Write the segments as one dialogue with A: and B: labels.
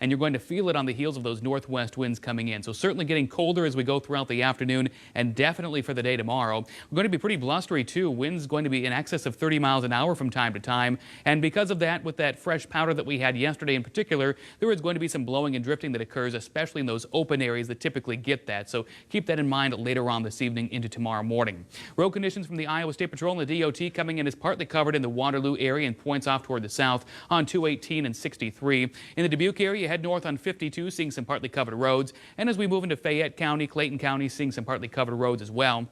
A: and you're going to feel it on the heels of those northwest winds coming in. So certainly getting colder as we go throughout the afternoon, and definitely for the day tomorrow. We're going to be pretty blustery too. Winds going to be in excess of 30 miles an hour from time to time. And because of that, with that fresh powder that we had yesterday in particular, there is going to be some blowing and drifting that occurs, especially in those open areas that typically get that. So keep that in mind later on this evening into tomorrow morning. Road conditions from the Iowa State Patrol and the DOT coming in is partly covered in the Waterloo area and points off toward the south on 218 and 63. In the Dubuque area, head north on 52, seeing some partly covered roads. And as we move into Fayette County, Clayton County, seeing some partly covered roads as well.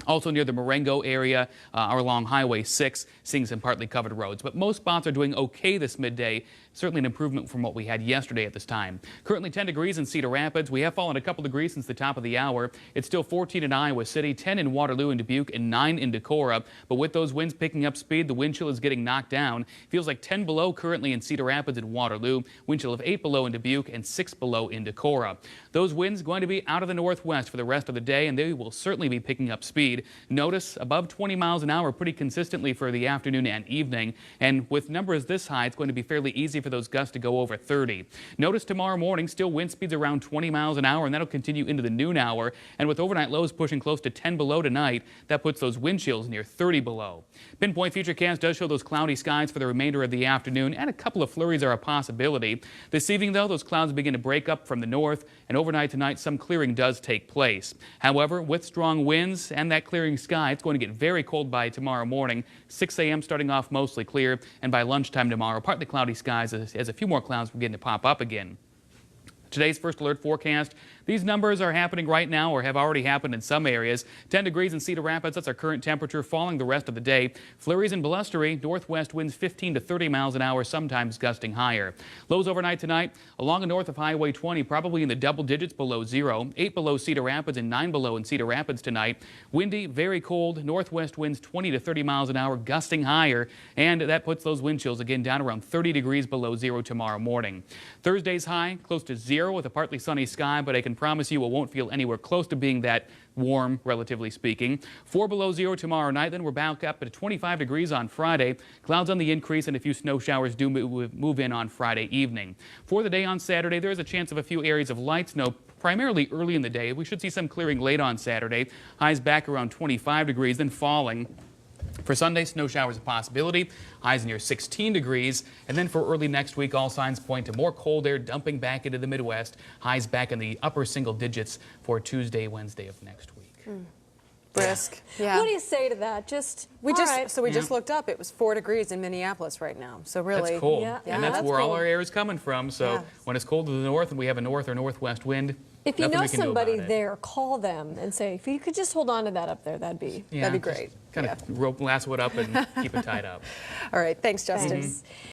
A: Also near the Marengo area or along Highway 6, seeing some partly covered roads. But most spots are doing okay this midday. Certainly an improvement from what we had yesterday at this time. Currently 10 degrees in Cedar Rapids. We have fallen a couple degrees since the top of the hour. It's still 14 in Iowa City, 10 in Waterloo and Dubuque, and 9 in Decorah. But with those winds picking up speed, the wind chill is getting knocked down. Feels like 10 below currently in Cedar Rapids and Waterloo. Wind chill of 8 below in Dubuque and 6 below in Decorah. Those winds going to be out of the northwest for the rest of the day, and they will certainly be picking up speed. Notice above 20 miles an hour pretty consistently for the afternoon and evening. And with numbers this high, it's going to be fairly easy for those gusts to go over 30. Notice tomorrow morning, still wind speeds around 20 miles an hour, and that'll continue into the noon hour. And with overnight lows pushing close to 10 below tonight, that puts those wind chills near 30 below. Pinpoint Futurecast does show those cloudy skies for the remainder of the afternoon, and a couple of flurries are a possibility. This evening, though, those clouds begin to break up from the north, and overnight tonight, some clearing does take place. However, with strong winds and that clearing sky, it's going to get very cold by tomorrow morning. 6 a.m. starting off mostly clear, and by lunchtime tomorrow, partly cloudy skies as a few more clouds begin to pop up again. Today's first alert forecast, these numbers are happening right now or have already happened in some areas. 10 degrees in Cedar Rapids, that's our current temperature, falling the rest of the day. Flurries and blustery, northwest winds 15 to 30 miles an hour, sometimes gusting higher. Lows overnight tonight, along and north of Highway 20, probably in the double digits below zero. 8 below Cedar Rapids and 9 below in Cedar Rapids tonight. Windy, very cold, northwest winds 20 to 30 miles an hour, gusting higher. And that puts those wind chills again down around 30 degrees below zero tomorrow morning. Thursday's high, close to zero with a partly sunny sky, but I can promise you it won't feel anywhere close to being that warm, relatively speaking. 4 below zero tomorrow night, then we're back up at 25 degrees on Friday. Clouds on the increase and a few snow showers do move in on Friday evening. For the day on Saturday, there is a chance of a few areas of light snow, primarily early in the day. We should see some clearing late on Saturday. Highs back around 25 degrees, then falling. For Sunday, snow showers a possibility, highs near 16 degrees. And then for early next week, all signs point to more cold air dumping back into the Midwest. Highs back in the upper single digits for Tuesday, Wednesday of next week.
B: Brisk. Yeah.
C: What do you say to that?
B: We just looked up. It was 4 degrees in Minneapolis right now. So really,
A: that's cool.
C: Yeah.
A: And that's where all our air is coming from. So when it's cold to the north and we have a north or northwest wind,
C: if you know somebody there, call them and say, if you could just hold on to that up there, that'd be
B: great.
A: Kind of rope lasso it up and keep it tied up.
B: All right. Thanks, Justin.